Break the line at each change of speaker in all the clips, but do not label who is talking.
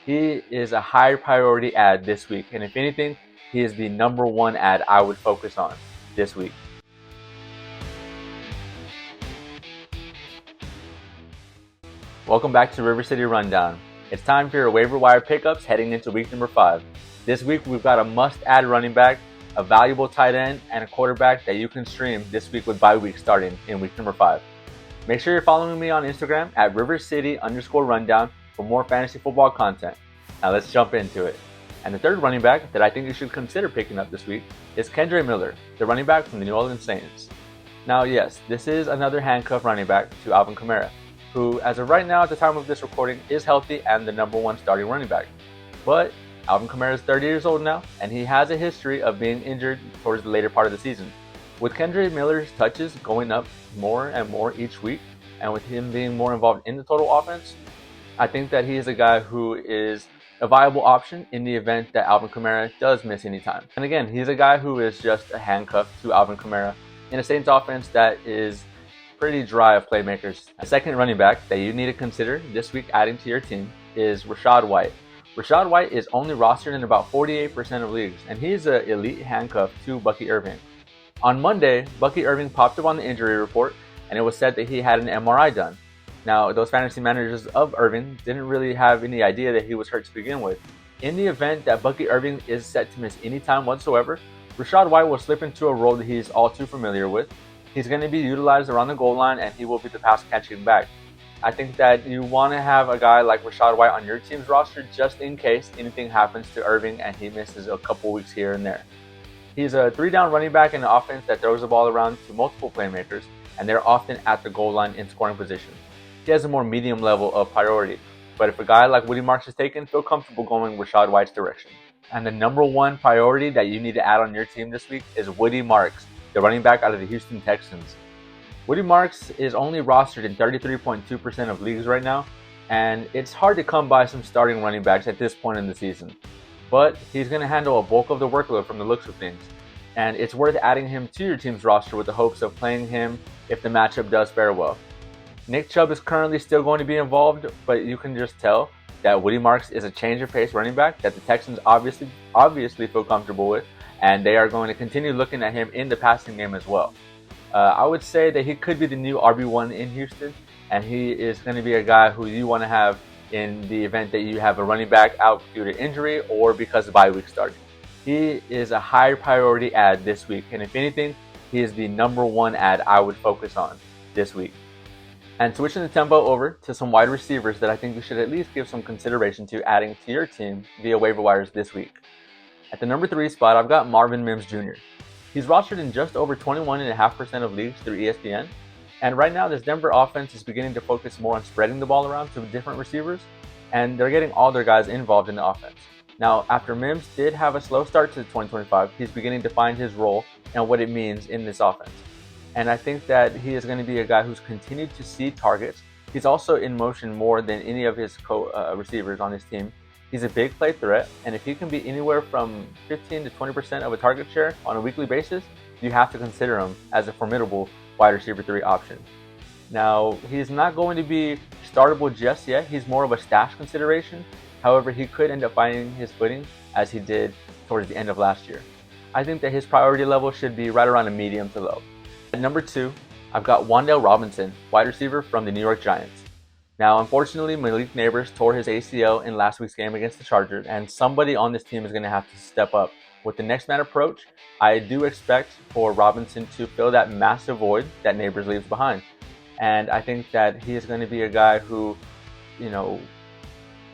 He is a high priority ad this week, and if anything, he is the number one ad I would focus on this week. Welcome back to Rivercity Rundown. It's time for your waiver wire pickups heading into week number 5. This week we've got a must-add running back, a valuable tight end, and a quarterback that you can stream this week with bye week starting in week number 5. Make sure you're following me on Instagram at rivercity_rundown for more fantasy football content. Now let's jump into it. And the third running back that I think you should consider picking up this week is Kendre Miller, the running back from the New Orleans Saints. Now yes, this is another handcuff running back to Alvin Kamara, who as of right now at the time of this recording is healthy and the number one starting running back. But Alvin Kamara is 30 years old now, and he has a history of being injured towards the later part of the season. With Kendre Miller's touches going up more and more each week, and with him being more involved in the total offense, I think that he is a guy who is a viable option in the event that Alvin Kamara does miss any time. And again, he's a guy who is just a handcuff to Alvin Kamara in a Saints offense that is pretty dry of playmakers. The second running back that you need to consider this week adding to your team is Rachaad White. Rachaad White is only rostered in about 48% of leagues, and he's an elite handcuff to Bucky Irving. On Monday, Bucky Irving popped up on the injury report, and it was said that he had an MRI done. Now, those fantasy managers of Irving didn't really have any idea that he was hurt to begin with. In the event that Bucky Irving is set to miss any time whatsoever, Rachaad White will slip into a role that he's all too familiar with. He's going to be utilized around the goal line, and he will be the pass catching back. I think that you want to have a guy like Rachaad White on your team's roster just in case anything happens to Irving and he misses a couple weeks here and there. He's a 3-down running back in an offense that throws the ball around to multiple playmakers, and they're often at the goal line in scoring position. He has a more medium level of priority, but if a guy like Woody Marks is taken, feel comfortable going Rachaad White's direction. And the number one priority that you need to add on your team this week is Woody Marks, the running back out of the Houston Texans. Woody Marks is only rostered in 33.2% of leagues right now, and it's hard to come by some starting running backs at this point in the season. But he's going to handle a bulk of the workload from the looks of things, and it's worth adding him to your team's roster with the hopes of playing him if the matchup does fare well. Nick Chubb is currently still going to be involved, but you can just tell that Woody Marks is a change of pace running back that the Texans obviously feel comfortable with, and they are going to continue looking at him in the passing game as well. I would say that he could be the new RB1 in Houston, and he is going to be a guy who you want to have in the event that you have a running back out due to injury or because the bye week started. He is a high priority ad this week, and if anything, he is the number one ad I would focus on this week. And switching the tempo over to some wide receivers that I think you should at least give some consideration to adding to your team via waiver wires this week. At the number 3 spot, I've got Marvin Mims Jr. He's rostered in just over 21.5% of leagues through ESPN, and right now this Denver offense is beginning to focus more on spreading the ball around to different receivers, and they're getting all their guys involved in the offense. Now, after Mims did have a slow start to 2025, he's beginning to find his role and what it means in this offense. And I think that he is going to be a guy who's continued to see targets. He's also in motion more than any of his receivers on his team. He's a big play threat, and if he can be anywhere from 15 to 20% of a target share on a weekly basis, you have to consider him as a formidable wide receiver 3 option. Now, he's not going to be startable just yet. He's more of a stash consideration. However, he could end up finding his footing as he did towards the end of last year. I think that his priority level should be right around a medium to low. At number 2, I've got Wan'Dale Robinson, wide receiver from the New York Giants. Now, unfortunately, Malik Neighbors tore his ACL in last week's game against the Chargers, and somebody on this team is going to have to step up. With the next man approach, I do expect for Robinson to fill that massive void that Neighbors leaves behind. And I think that he is going to be a guy who,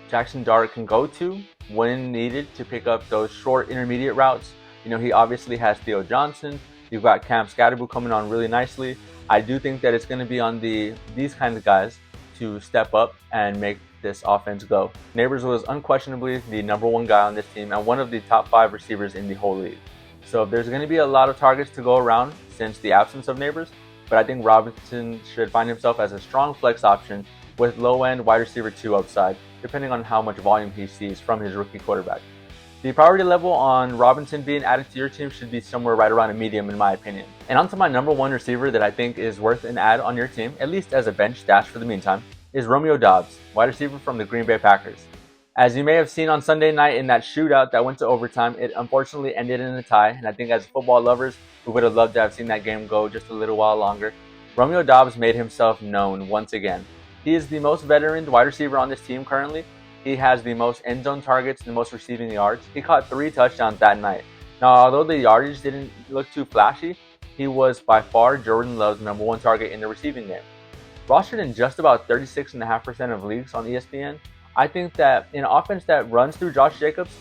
Jackson Dart can go to when needed to pick up those short intermediate routes. He obviously has Theo Johnson. You've got Cam Scatterboo coming on really nicely. I do think that it's going to be on these kinds of guys to step up and make this offense go. Neighbors was unquestionably the number 1 guy on this team and one of the top 5 receivers in the whole league. So there's going to be a lot of targets to go around since the absence of Neighbors, but I think Robinson should find himself as a strong flex option with low-end wide receiver 2 upside, depending on how much volume he sees from his rookie quarterback. The priority level on Robinson being added to your team should be somewhere right around a medium in my opinion. And onto my number 1 receiver that I think is worth an add on your team, at least as a bench stash for the meantime, is Romeo Doubs, wide receiver from the Green Bay Packers. As you may have seen on Sunday night in that shootout that went to overtime, it unfortunately ended in a tie, and I think as football lovers, we would have loved to have seen that game go just a little while longer. Romeo Doubs made himself known once again. He is the most veteran wide receiver on this team currently. He has the most end zone targets, the most receiving yards. He caught 3 touchdowns that night. Now, although the yardage didn't look too flashy, he was by far Jordan Love's #1 target in the receiving game. Rostered in just about 36.5% of leagues on ESPN, I think that in an offense that runs through Josh Jacobs,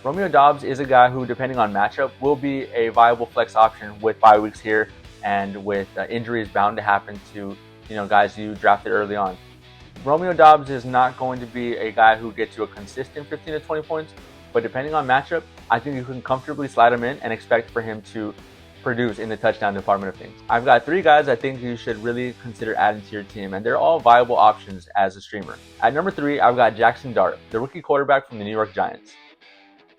Romeo Doubs is a guy who, depending on matchup, will be a viable flex option with bye weeks here and with injuries bound to happen to guys you drafted early on. Romeo Doubs is not going to be a guy who gets you a consistent 15 to 20 points, but depending on matchup, I think you can comfortably slide him in and expect for him to produce in the touchdown department of things. I've got 3 guys I think you should really consider adding to your team, and they're all viable options as a streamer. At number 3, I've got Jackson Dart, the rookie quarterback from the New York Giants.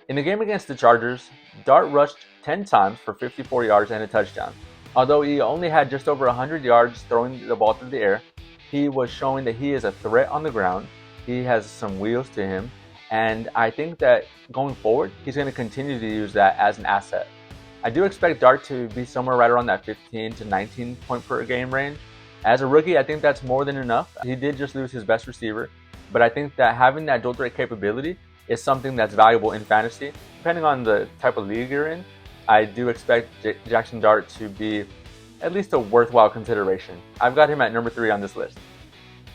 In the game against the Chargers, Dart rushed 10 times for 54 yards and a touchdown. Although he only had just over 100 yards throwing the ball through the air, he was showing that he is a threat on the ground. He has some wheels to him, and I think that going forward, he's going to continue to use that as an asset. I do expect Dart to be somewhere right around that 15 to 19 point per game range. As a rookie, I think that's more than enough. He did just lose his best receiver, but I think that having that dual threat capability is something that's valuable in fantasy. Depending on the type of league you're in, I do expect Jackson Dart to be at least a worthwhile consideration. I've got him at number 3 on this list.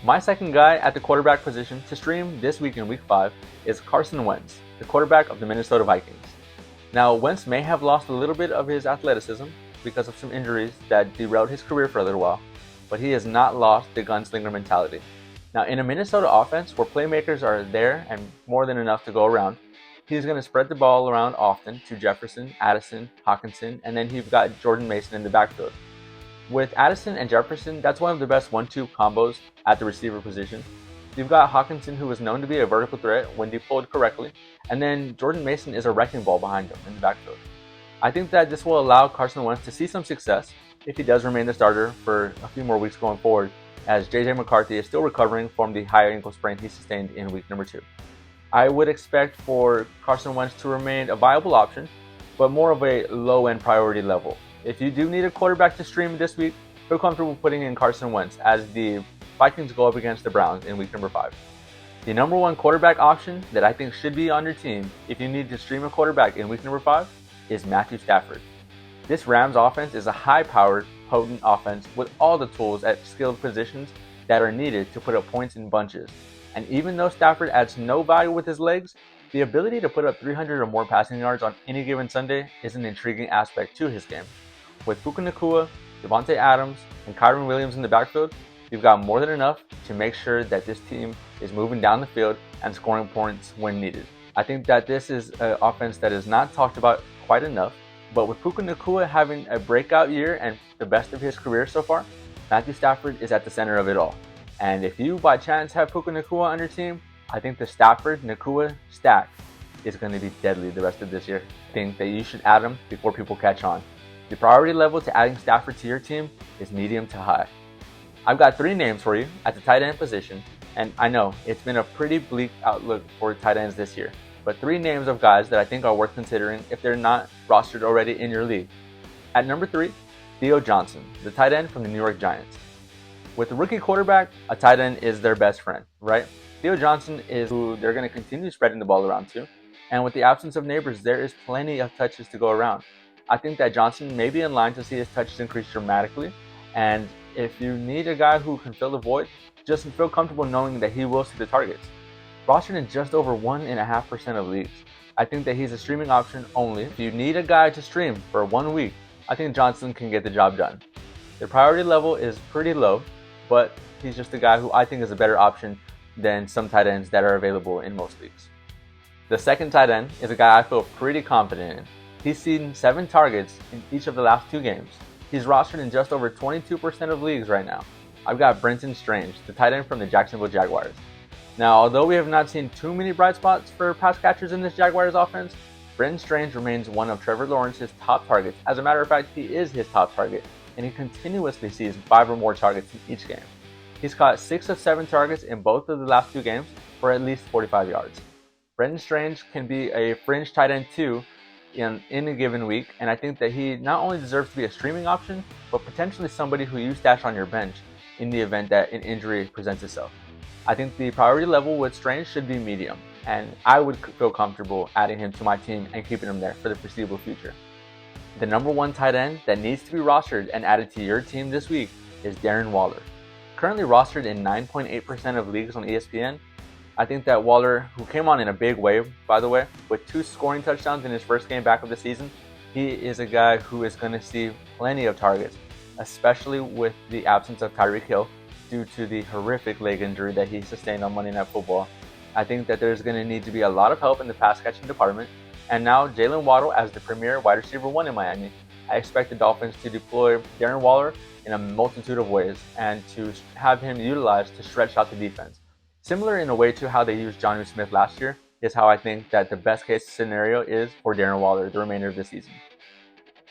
My second guy at the quarterback position to stream this week in week 5 is Carson Wentz, the quarterback of the Minnesota Vikings. Now, Wentz may have lost a little bit of his athleticism because of some injuries that derailed his career for a little while, but he has not lost the gunslinger mentality. Now, in a Minnesota offense where playmakers are there and more than enough to go around, he's going to spread the ball around often to Jefferson, Addison, Hockenson, and then you've got Jordan Mason in the backfield. With Addison and Jefferson, that's one of the best 1-2 combos at the receiver position. You've got Hockenson, who is known to be a vertical threat when deployed correctly, and then Jordan Mason is a wrecking ball behind him in the backfield. I think that this will allow Carson Wentz to see some success if he does remain the starter for a few more weeks going forward, as JJ McCarthy is still recovering from the high ankle sprain he sustained in week number 2. I would expect for Carson Wentz to remain a viable option, but more of a low-end priority level. If you do need a quarterback to stream this week, feel comfortable putting in Carson Wentz as the Vikings go up against the Browns in week number 5. The #1 quarterback option that I think should be on your team if you need to stream a quarterback in week number 5 is Matthew Stafford. This Rams offense is a high-powered, potent offense with all the tools at skilled positions that are needed to put up points in bunches. And even though Stafford adds no value with his legs, the ability to put up 300 or more passing yards on any given Sunday is an intriguing aspect to his game. With Puka Nacua, Devontae Adams, and Kyron Williams in the backfield, you've got more than enough to make sure that this team is moving down the field and scoring points when needed. I think that this is an offense that is not talked about quite enough, but with Puka Nacua having a breakout year and the best of his career so far, Matthew Stafford is at the center of it all. And if you by chance have Puka Nacua on your team, I think the Stafford-Nacua stack is going to be deadly the rest of this year. I think that you should add him before people catch on. The priority level to adding Stafford to your team is medium to high. I've got 3 names for you at the tight end position, and I know it's been a pretty bleak outlook for tight ends this year, but 3 names of guys that I think are worth considering if they're not rostered already in your league. At number 3, Theo Johnson, the tight end from the New York Giants. With the rookie quarterback, a tight end is their best friend, right? Theo Johnson is who they're going to continue spreading the ball around to, and with the absence of neighbors, there is plenty of touches to go around. I think that Johnson may be in line to see his touches increase dramatically, and if you need a guy who can fill the void, just feel comfortable knowing that he will see the targets. Rostered in just over 1.5% of leagues, I think that he's a streaming option only. If you need a guy to stream for 1 week, I think Johnson can get the job done. The priority level is pretty low, but he's just a guy who I think is a better option than some tight ends that are available in most leagues. The second tight end is a guy I feel pretty confident in. He's seen 7 targets in each of the last 2 games. He's rostered in just over 22% of leagues right now. I've got Brenton Strange, the tight end from the Jacksonville Jaguars. Now, although we have not seen too many bright spots for pass catchers in this Jaguars offense, Brenton Strange remains one of Trevor Lawrence's top targets. As a matter of fact, he is his top target, and he continuously sees 5 or more targets in each game. He's caught 6 of 7 targets in both of the last 2 games for at least 45 yards. Brendan Strange can be a fringe tight end too in a given week, and I think that he not only deserves to be a streaming option, but potentially somebody who you stash on your bench in the event that an injury presents itself. I think the priority level with Strange should be medium, and I would feel comfortable adding him to my team and keeping him there for the foreseeable future. The number one tight end that needs to be rostered and added to your team this week is Darren Waller. Currently rostered in 9.8% of leagues on ESPN, I think that Waller, who came on in a big wave, by the way, with 2 scoring touchdowns in his first game back of the season, he is a guy who is going to see plenty of targets, especially with the absence of Tyreek Hill due to the horrific leg injury that he sustained on Monday Night Football. I think that there's going to need to be a lot of help in the pass catching department, and now Jalen Waddle as the premier wide receiver 1 in Miami. I expect the Dolphins to deploy Darren Waller in a multitude of ways and to have him utilized to stretch out the defense. Similar in a way to how they used Jonnu Smith last year is how I think that the best case scenario is for Darren Waller the remainder of the season.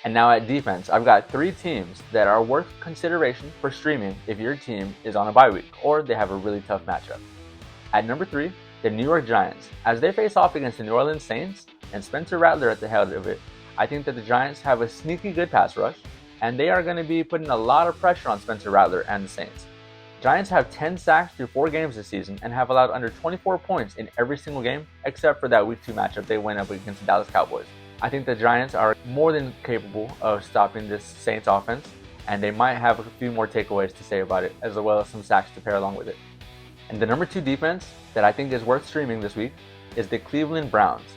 And now at defense, I've got 3 teams that are worth consideration for streaming if your team is on a bye week or they have a really tough matchup. At number 3, the New York Giants. As they face off against the New Orleans Saints and Spencer Rattler at the head of it, I think that the Giants have a sneaky good pass rush, and they are going to be putting a lot of pressure on Spencer Rattler and the Saints. Giants have 10 sacks through 4 games this season and have allowed under 24 points in every single game except for that Week 2 matchup they went up against the Dallas Cowboys. I think the Giants are more than capable of stopping this Saints offense, and they might have a few more takeaways to say about it, as well as some sacks to pair along with it. And the number 2 defense that I think is worth streaming this week is the Cleveland Browns.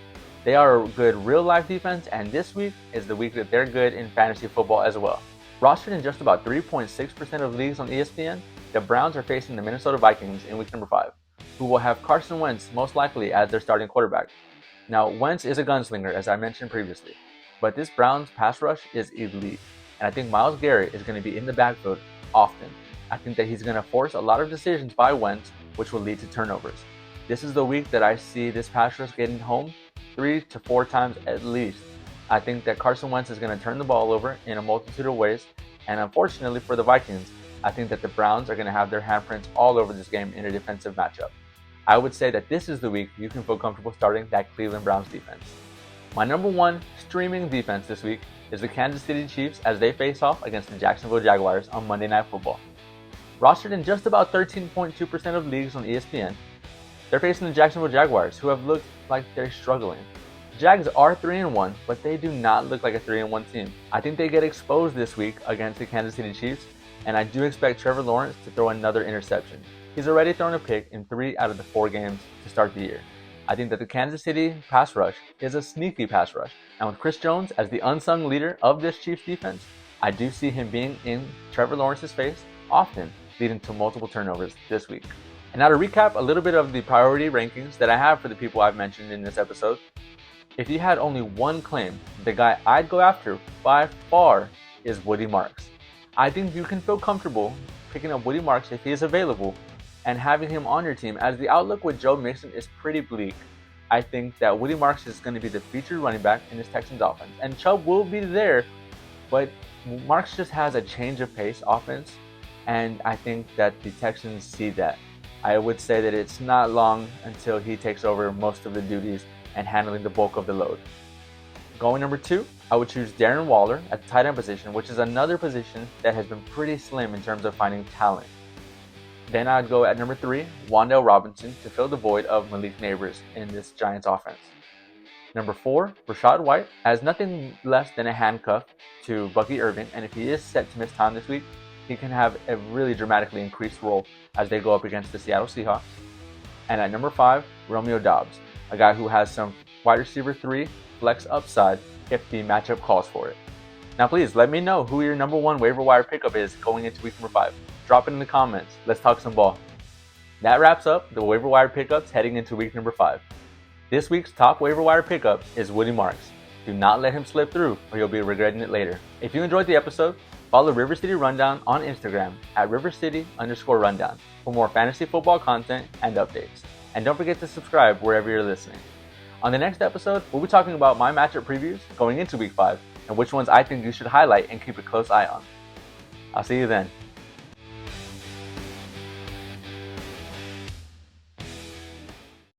They are a good real-life defense, and this week is the week that they're good in fantasy football as well. Rostered in just about 3.6% of leagues on ESPN, the Browns are facing the Minnesota Vikings in week number 5, who will have Carson Wentz most likely as their starting quarterback. Now, Wentz is a gunslinger, as I mentioned previously, but this Browns pass rush is elite, and I think Myles Garrett is going to be in the backfield often. I think that he's going to force a lot of decisions by Wentz, which will lead to turnovers. This is the week that I see this pass rush getting home 3 to 4 times at least. I think that Carson Wentz is going to turn the ball over in a multitude of ways, and unfortunately for the Vikings, I think that the Browns are going to have their handprints all over this game in a defensive matchup. I would say that this is the week you can feel comfortable starting that Cleveland Browns defense. My number 1 streaming defense this week is the Kansas City Chiefs as they face off against the Jacksonville Jaguars on Monday Night Football. Rostered in just about 13.2% of leagues on ESPN, they're facing the Jacksonville Jaguars, who have looked like they're struggling. Jags are 3-1, but they do not look like a 3-1 team. I think they get exposed this week against the Kansas City Chiefs, and I do expect Trevor Lawrence to throw another interception. He's already thrown a pick in 3 out of the 4 games to start the year. I think that the Kansas City pass rush is a sneaky pass rush, and with Chris Jones as the unsung leader of this Chiefs defense, I do see him being in Trevor Lawrence's face often, leading to multiple turnovers this week. And now to recap a little bit of the priority rankings that I have for the people I've mentioned in this episode. If you had only one claim, the guy I'd go after by far is Woody Marks. I think you can feel comfortable picking up Woody Marks if he is available and having him on your team, as the outlook with Joe Mixon is pretty bleak. I think that Woody Marks is going to be the featured running back in this Texans offense, and Chubb will be there, but Marks just has a change of pace offense, and I think that the Texans see that. I would say that it's not long until he takes over most of the duties and handling the bulk of the load. Going number 2, I would choose Darren Waller at the tight end position, which is another position that has been pretty slim in terms of finding talent. Then I'd go at number 3, Wan'Dale Robinson, to fill the void of Malik Neighbors in this Giants offense. Number 4, Rachaad White has nothing less than a handcuff to Bucky Irving, and if he is set to miss time this week, he can have a really dramatically increased role as they go up against the Seattle Seahawks. And at number 5, Romeo Doubs, a guy who has some wide receiver 3 flex upside if the matchup calls for it. Now please let me know who your number 1 waiver wire pickup is going into week number 5. Drop it in the comments. Let's talk some ball. That wraps up the waiver wire pickups heading into week number 5. This week's top waiver wire pickup is Woody Marks. Do not let him slip through or you'll be regretting it later. If you enjoyed the episode, follow Rivercity Rundown on Instagram at Rivercity_Rundown for more fantasy football content and updates. And don't forget to subscribe wherever you're listening. On the next episode, we'll be talking about my matchup previews going into week 5 and which ones I think you should highlight and keep a close eye on. I'll see you then.